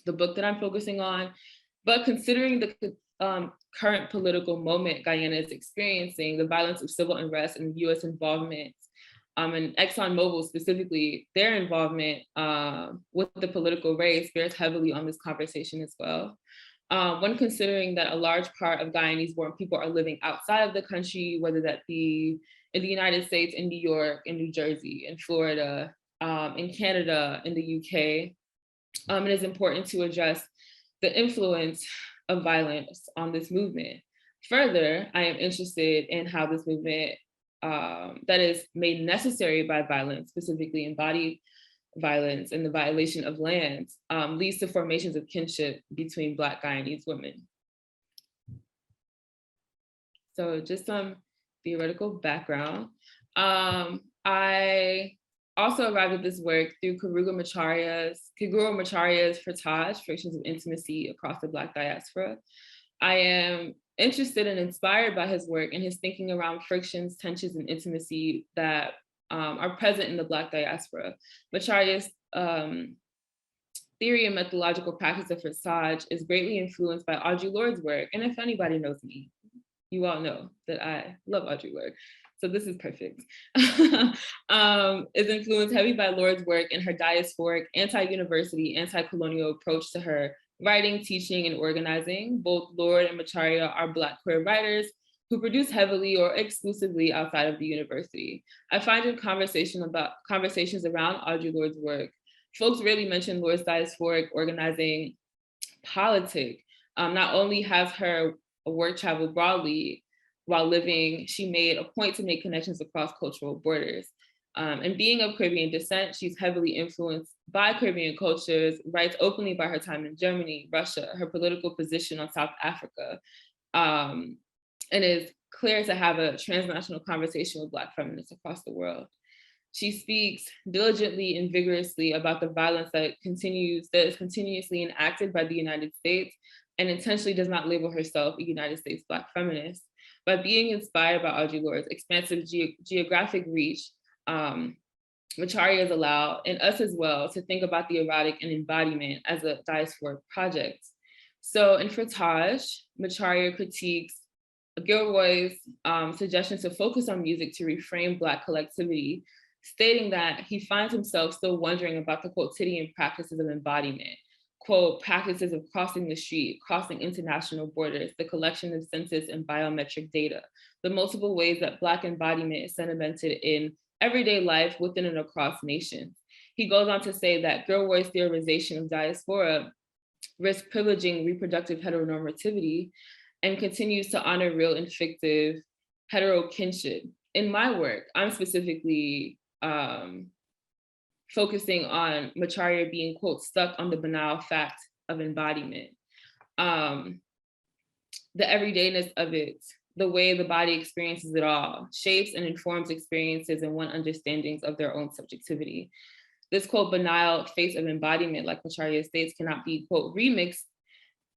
the book that I'm focusing on, but considering the current political moment Guyana is experiencing, the violence of civil unrest and US involvement, and ExxonMobil specifically, their involvement with the political race bears heavily on this conversation as well. When considering that a large part of Guyanese born people are living outside of the country, whether that be in the United States, in New York, in New Jersey, in Florida, in Canada, in the UK, it is important to address the influence of violence on this movement. Further, I am interested in how this movement that is made necessary by violence, specifically embodied violence and the violation of land leads to formations of kinship between Black Guyanese women. So just some theoretical background. I also arrived at this work through Kaguro Macharya's Frottage, Frictions of Intimacy Across the Black Diaspora. I am interested and inspired by his work and his thinking around frictions, tensions, and intimacy that are present in the Black diaspora. Macharya's theory and methodological practice of frottage is greatly influenced by Audre Lorde's work. And if anybody knows me, you all know that I love Audre Lorde. So this is perfect. Is influenced heavy by Lorde's work and her diasporic, anti-university, anti-colonial approach to her writing, teaching, and organizing. Both Lorde and Macharya are Black queer writers who produce heavily or exclusively outside of the university. I find in conversations around Audre Lorde's work, folks really mention Lorde's diasporic organizing politic. Not only has her work traveled broadly while living, she made a point to make connections across cultural borders. And being of Caribbean descent, she's heavily influenced by Caribbean cultures, writes openly about her time in Germany, Russia, her political position on South Africa, and is clear to have a transnational conversation with Black feminists across the world. She speaks diligently and vigorously about the violence that is continuously enacted by the United States, and intentionally does not label herself a United States Black feminist. By being inspired by Audre Lorde's expansive geographic reach, Macharya has allowed, and us as well, to think about the erotic and embodiment as a diasporic project. So in Frottage, Macharya critiques Gilroy's suggestion to focus on music to reframe Black collectivity, stating that he finds himself still wondering about the quotidian practices of embodiment, quote, practices of crossing the street, crossing international borders, the collection of census and biometric data, the multiple ways that Black embodiment is sedimented in everyday life within and across nations. He goes on to say that Gilroy's theorization of diaspora risks privileging reproductive heteronormativity and continues to honor real and fictive hetero kinship. In my work, I'm specifically focusing on Macharya being, quote, stuck on the banal fact of embodiment. The everydayness of it, the way the body experiences it all, shapes and informs experiences and one's understandings of their own subjectivity. This, quote, banal face of embodiment, like Macharya states, cannot be, quote, remixed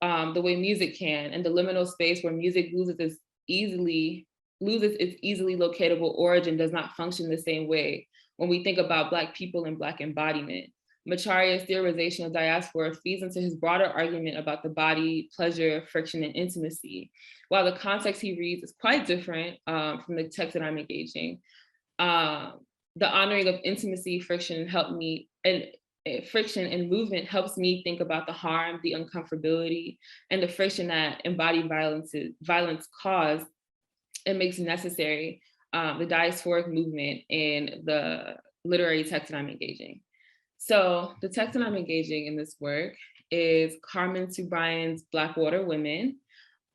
the way music can, and the liminal space where music loses its easily locatable origin does not function the same way when we think about Black people and Black embodiment. Macharya's theorization of diaspora feeds into his broader argument about the body, pleasure, friction, and intimacy. While the context he reads is quite different from the text that I'm engaging, the honoring of intimacy, friction and movement helps me think about the harm, the uncomfortability, and the friction that embodied violence cause and makes necessary the diasporic movement in the literary text that I'm engaging. So the text that I'm engaging in this work is Carmen Subryan's Blackwater Women.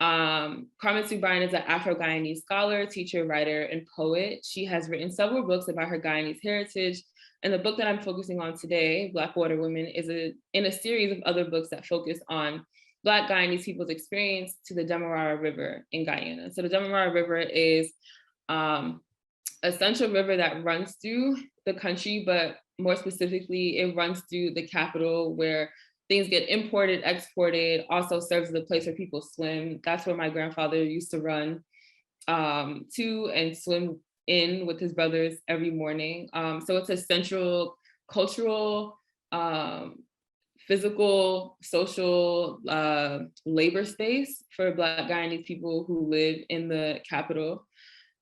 Carmen Subryan is an Afro-Guyanese scholar, teacher, writer, and poet. She has written several books about her Guyanese heritage. And the book that I'm focusing on today, Blackwater Women, is in a series of other books that focus on Black Guyanese people's experience to the Demerara River in Guyana. So the Demerara River is a central river that runs through the country, but more specifically, it runs through the capital where things get imported, exported, also serves as a place where people swim. That's where my grandfather used to run to and swim in with his brothers every morning. So it's a central cultural, physical, social labor space for Black Guyanese people who live in the capital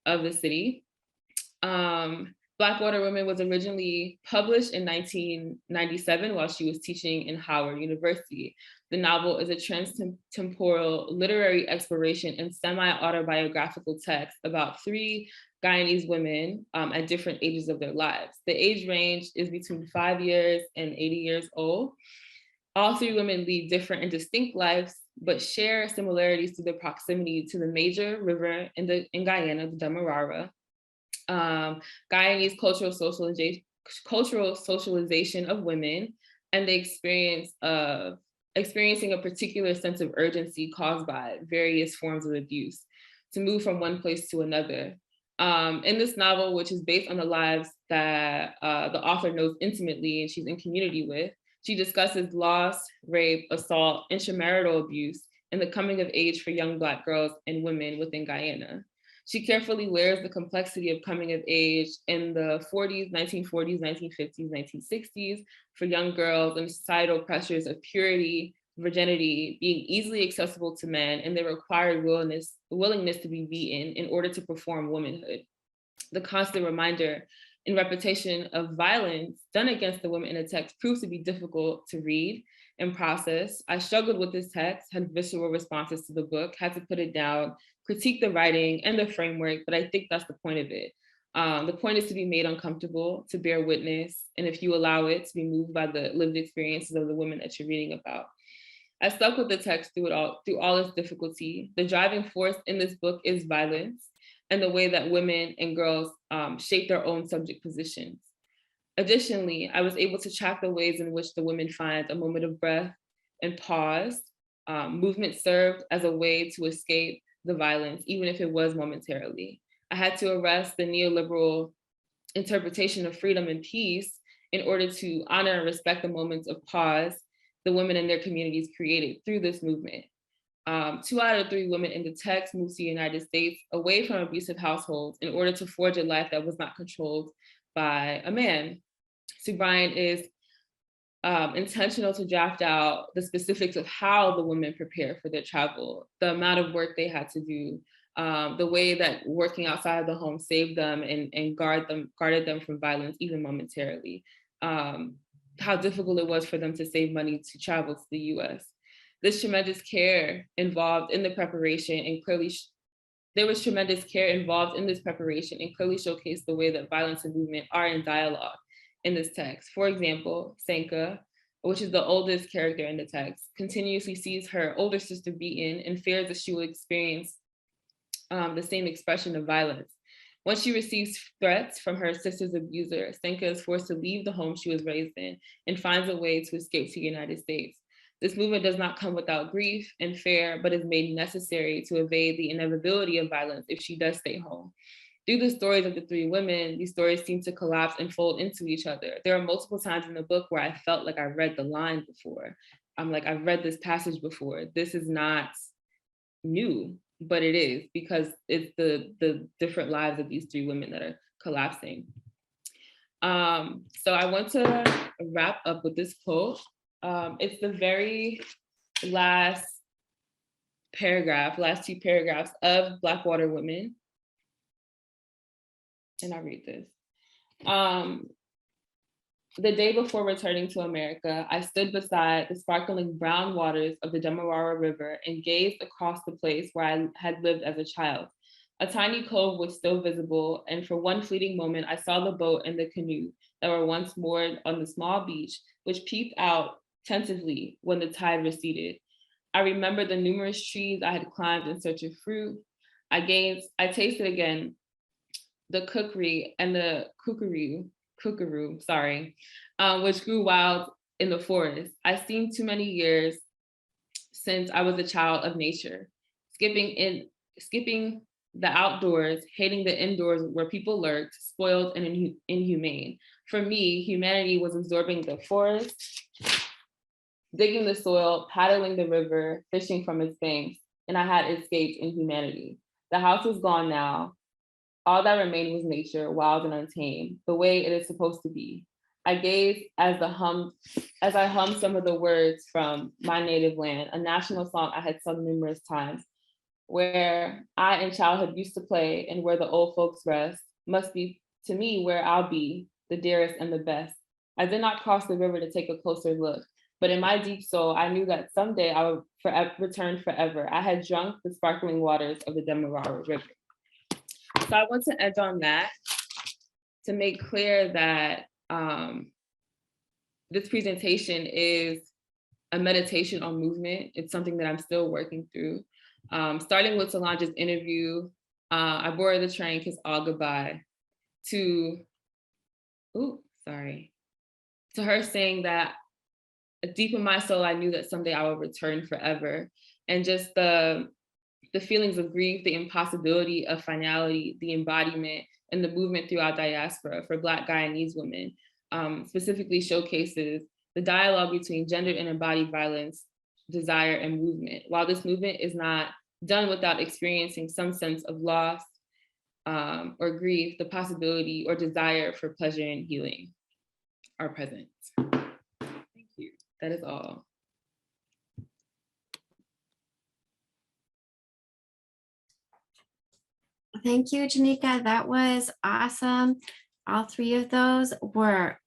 of the city. Blackwater Women was originally published in 1997 while she was teaching in Howard University. The novel is a trans-temporal literary exploration and semi-autobiographical text about 3 Guyanese women at different ages of their lives. The age range is between 5 years and 80 years old. All 3 women lead different and distinct lives, but share similarities through the proximity to the major river in Guyana, the Demerara. Guyanese cultural, social, and cultural socialization of women and the experience of experiencing a particular sense of urgency caused by various forms of abuse to move from one place to another. In this novel, which is based on the lives that the author knows intimately and she's in community with, she discusses loss, rape, assault, intramural abuse, and the coming of age for young Black girls and women within Guyana. She carefully layers the complexity of coming of age in the 40s, 1940s, 1950s, 1960s for young girls and societal pressures of purity, virginity, being easily accessible to men, and the required willingness to be beaten in order to perform womanhood. The constant reminder and repetition of violence done against the women in the text proves to be difficult to read and process. I struggled with this text, had visceral responses to the book, had to put it down, critique the writing and the framework, but I think that's the point of it. The point is to be made uncomfortable, to bear witness, and if you allow it, to be moved by the lived experiences of the women that you're reading about. I stuck with the text through all its difficulty. The driving force in this book is violence and the way that women and girls shape their own subject positions. Additionally, I was able to track the ways in which the women find a moment of breath and pause. Movement served as a way to escape the violence, even if it was momentarily. I had to arrest the neoliberal interpretation of freedom and peace in order to honor and respect the moments of pause the women in their communities created through this movement. 2 out of 3 women in the text moved to the United States away from abusive households in order to forge a life that was not controlled by a man. Sue Bryant is intentional to draft out the specifics of how the women prepare for their travel, the amount of work they had to do, the way that working outside of the home saved them and guarded them from violence even momentarily. How difficult it was for them to save money to travel to the US. This tremendous care involved in the preparation and clearly there was tremendous care involved in this preparation and clearly showcased the way that violence and movement are in dialogue in this text. For example, Sanka, which is the oldest character in the text, continuously sees her older sister beaten and fears that she will experience the same expression of violence. Once she receives threats from her sister's abuser, Sanka is forced to leave the home she was raised in and finds a way to escape to the United States. This movement does not come without grief and fear, but is made necessary to evade the inevitability of violence if she does stay home. Through the stories of the 3 women, these stories seem to collapse and fold into each other. There are multiple times in the book where I felt like I read the line before. I'm like, I've read this passage before. This is not new, but it is because it's the different lives of these 3 women that are collapsing. So I want to wrap up with this quote. It's the very last 2 paragraphs of Blackwater Women. And I'll read this. The day before returning to America, I stood beside the sparkling brown waters of the Demerara River and gazed across the place where I had lived as a child. A tiny cove was still visible, and for one fleeting moment, I saw the boat and the canoe that were once moored on the small beach, which peeped out tentatively when the tide receded. I remembered the numerous trees I had climbed in search of fruit. I tasted again the kukri and the kookaroo, which grew wild in the forest. I've seen too many years since I was a child of nature, skipping the outdoors, hating the indoors where people lurked, spoiled and inhumane. For me, humanity was absorbing the forest, digging the soil, paddling the river, fishing from its banks, and I had escaped inhumanity. The house was gone now. All that remained was nature, wild and untamed, the way it is supposed to be. I gazed as I hummed some of the words from My Native Land, a national song I had sung numerous times, where I in childhood used to play and where the old folks rest, must be to me where I'll be, the dearest and the best. I did not cross the river to take a closer look, but in my deep soul, I knew that someday I would return forever. I had drunk the sparkling waters of the Demerara River. So I want to end on that to make clear that this presentation is a meditation on movement. It's something that I'm still working through. Starting with Solange's interview, I boarded the train, kissed all goodbye to, sorry, to her saying that deep in my soul, I knew that someday I would return forever. And just the feelings of grief, the impossibility of finality, the embodiment, and the movement throughout diaspora for Black Guyanese women, specifically showcases the dialogue between gendered and embodied violence, desire, and movement. While this movement is not done without experiencing some sense of loss or grief, the possibility or desire for pleasure and healing are present. Thank you. That is all. Thank you, Janika. That was awesome. All three of those were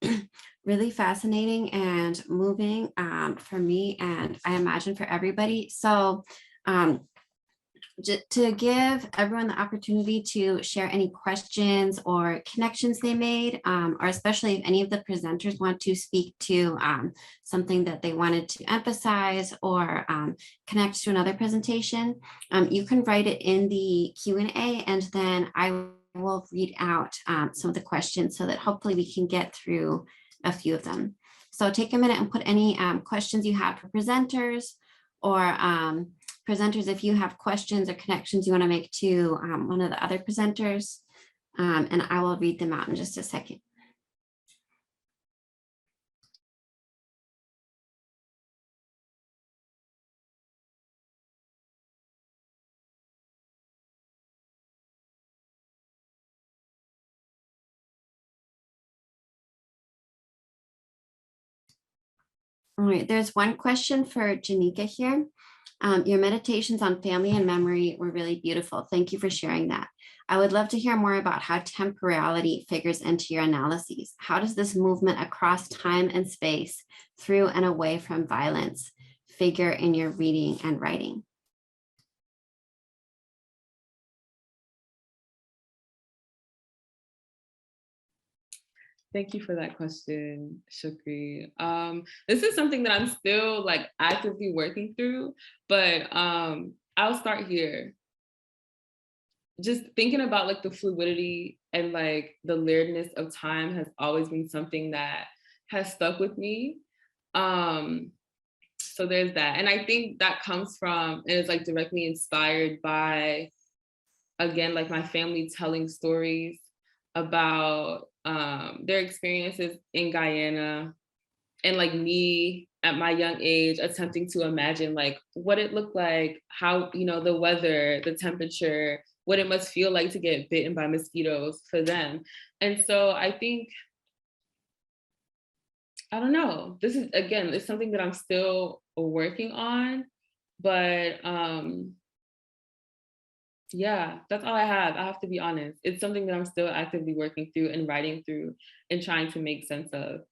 really fascinating and moving for me, and I imagine for everybody. So to give everyone the opportunity to share any questions or connections they made, or especially if any of the presenters want to speak to something that they wanted to emphasize or connect to another presentation, you can write it in the Q&A, and then I will read out some of the questions so that hopefully we can get through a few of them. So take a minute and put any questions you have for presenters, or presenters, if you have questions or connections you want to make to one of the other presenters, and I will read them out in just a second. All right, there's one question for Janika here. Your meditations on family and memory were really beautiful. Thank you for sharing that. I would love to hear more about how temporality figures into your analyses. How does this movement across time and space, through and away from violence, figure in your reading and writing? Thank you for that question, Shukri. This is something that I'm still like actively working through, but I'll start here. Just thinking about like the fluidity and like the layeredness of time has always been something that has stuck with me. So there's that. And I think that comes from, and it's like directly inspired by, again, like my family telling stories about their experiences in Guyana, and like me at my young age attempting to imagine like what it looked like, how, you know, the weather, the temperature, what it must feel like to get bitten by mosquitoes for them. And so I think, I don't know, this is, again, it's something that I'm still working on, but yeah, that's all I have. I have to be honest. It's something that I'm still actively working through and writing through and trying to make sense of.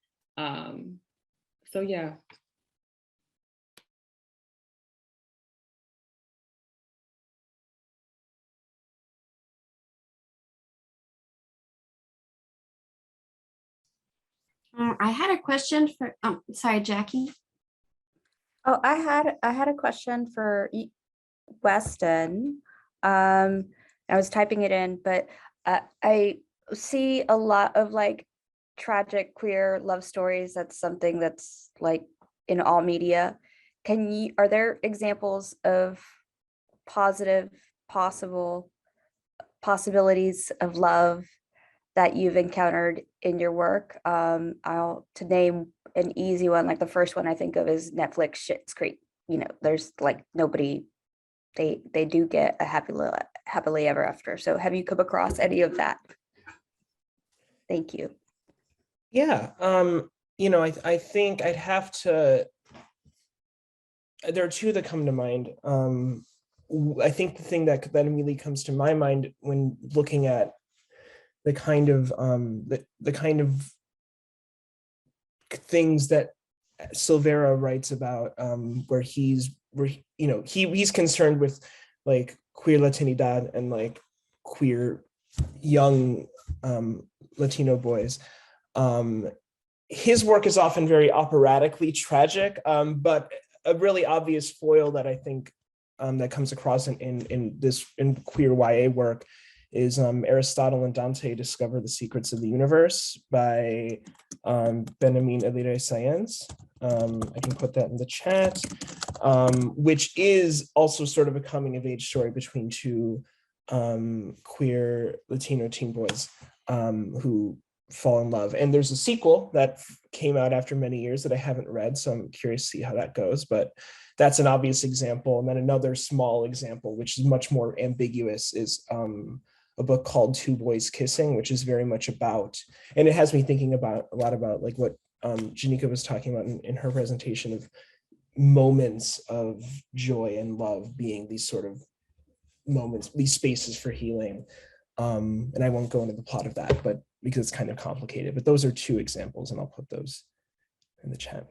So yeah. I had a question for, sorry, Jackie. Oh, I had a question for Weston. I was typing it in, but I see a lot of like tragic queer love stories. That's something that's like in all media. Are there examples of positive possibilities of love that you've encountered in your work? To name an easy one, like the first one I think of is Netflix Schitt's Creek. You know, there's like nobody, they do get a happily ever after. So have you come across any of that? Thank you. Yeah, you know, I think I'd have to, there are two that come to mind. I think the thing that immediately comes to my mind when looking at the kind of the kind of things that Silvera writes about, where he's concerned with like queer Latinidad and like queer young Latino boys. His work is often very operatically tragic, but a really obvious foil that I think that comes across in queer YA work is Aristotle and Dante Discover the Secrets of the Universe by Benjamin Elire Sáenz. I can put that in the chat, which is also sort of a coming of age story between two queer Latino teen boys who fall in love. And there's a sequel that came out after many years that I haven't read, so I'm curious to see how that goes, but that's an obvious example. And then another small example, which is much more ambiguous, is a book called Two Boys Kissing, which is very much about, and it has me thinking about a lot about like what Janika was talking about in her presentation of moments of joy and love being these sort of moments, these spaces for healing. And I won't go into the plot of that, but because it's kind of complicated, but those are two examples and I'll put those in the chat.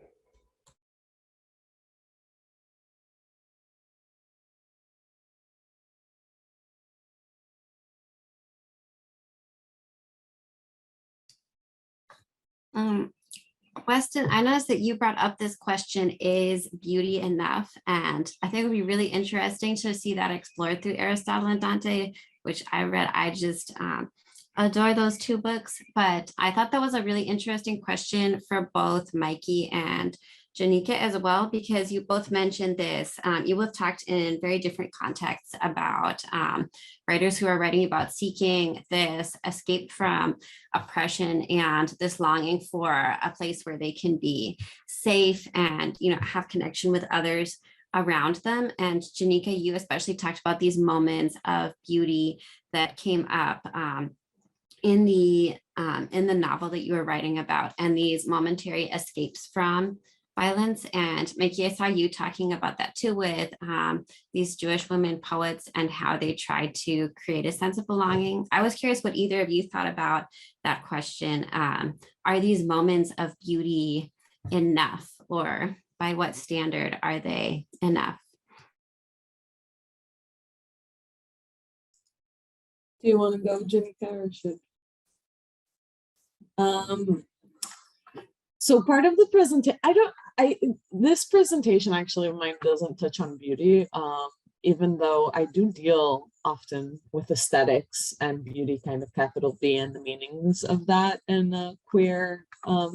Weston, I noticed that you brought up this question, is beauty enough? And I think it would be really interesting to see that explored through Aristotle and Dante, which I read. I just adore those two books, but I thought that was a really interesting question for both Mikey and Janika as well, because you both mentioned this. You both talked in very different contexts about writers who are writing about seeking this escape from oppression and this longing for a place where they can be safe and, you know, have connection with others around them. And Janika, you especially talked about these moments of beauty that came up in the novel that you were writing about, and these momentary escapes from violence. And Mikey, I saw you talking about that too with these Jewish women poets and how they tried to create a sense of belonging. I was curious what either of you thought about that question. Are these moments of beauty enough, or by what standard are they enough? Do you want to go, Janika, or should? So part of the presentation, this presentation actually of mine doesn't touch on beauty, even though I do deal often with aesthetics and beauty, kind of capital B, and the meanings of that in a queer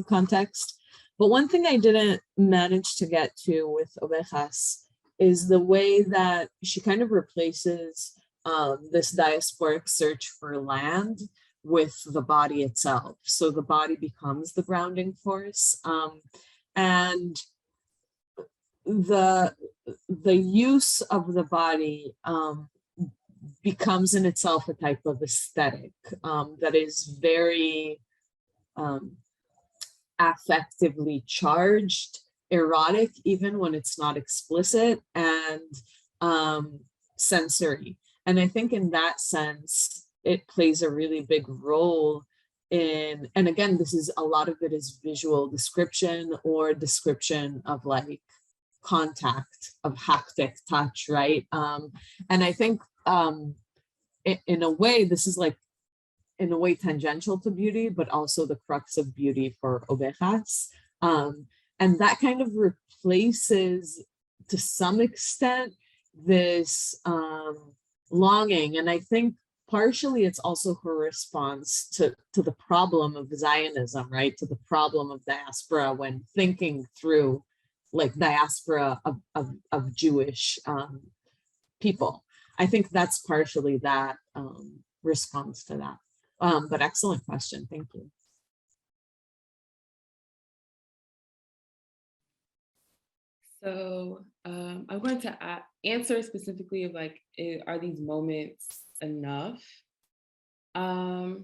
context. But one thing I didn't manage to get to with Ovejas is the way that she kind of replaces this diasporic search for land with the body itself. So the body becomes the grounding force. And the use of the body becomes in itself a type of aesthetic that is very affectively charged, erotic, even when it's not explicit, and sensory. And I think in that sense, it plays a really big role in, and again, this is a lot of it is visual description or description of like contact, of haptic touch, right? And I think in a way, this is like, in a way tangential to beauty, but also the crux of beauty for Ovejas. And that kind of replaces, to some extent, this longing. And I think partially it's also her response to the problem of Zionism, right? To the problem of diaspora when thinking through like diaspora of Jewish people. I think that's partially that response to that. But excellent question, thank you. So I'm going to answer specifically of like, are these moments enough? I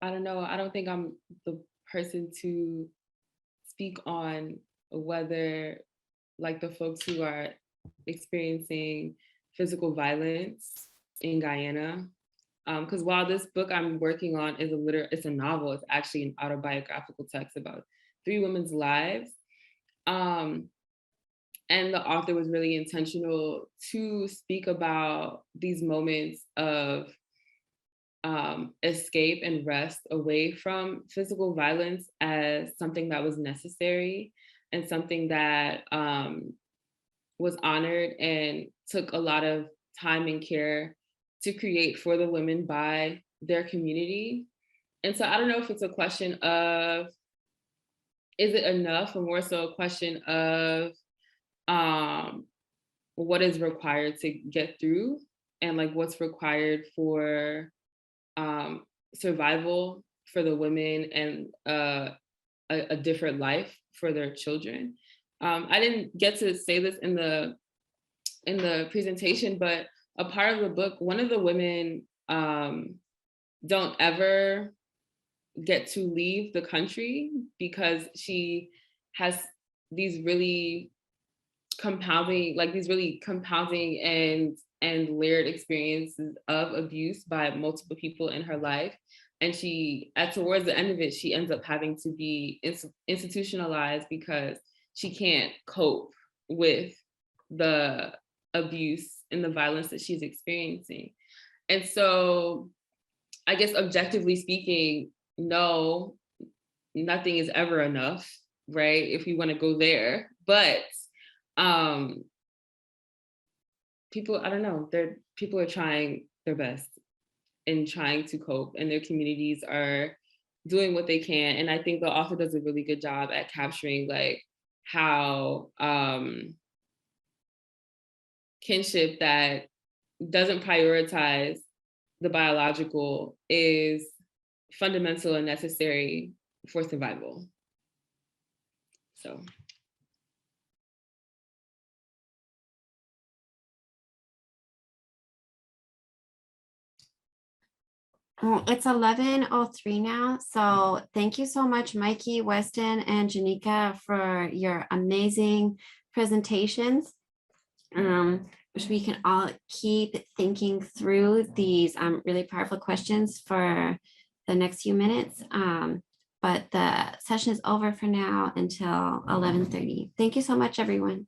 don't know. I don't think I'm the person to speak on whether like the folks who are experiencing physical violence in Guyana. Because while this book I'm working on is it's a novel, it's actually an autobiographical text about 3 women's lives. And the author was really intentional to speak about these moments of escape and rest away from physical violence as something that was necessary and something that was honored and took a lot of time and care to create for the women by their community. And so I don't know if it's a question of, is it enough, or more so a question of what is required to get through, and like what's required for survival for the women, and a different life for their children. I didn't get to say this in the presentation, but a part of the book, one of the women don't ever get to leave the country because she has these really compounding and layered experiences of abuse by multiple people in her life. And she, towards the end of it, she ends up having to be institutionalized because she can't cope with the abuse and the violence that she's experiencing. And so I guess objectively speaking, no, nothing is ever enough, right? If we want to go there. But people, I don't know, people are trying their best in trying to cope, and their communities are doing what they can. And I think the author does a really good job at capturing like how kinship that doesn't prioritize the biological is fundamental and necessary for survival. So. Oh, it's 11:03 now. So thank you so much, Mikey, Weston, and Janika for your amazing presentations. Which we can all keep thinking through these really powerful questions for the next few minutes. But the session is over for now until 11:30. Thank you so much, everyone.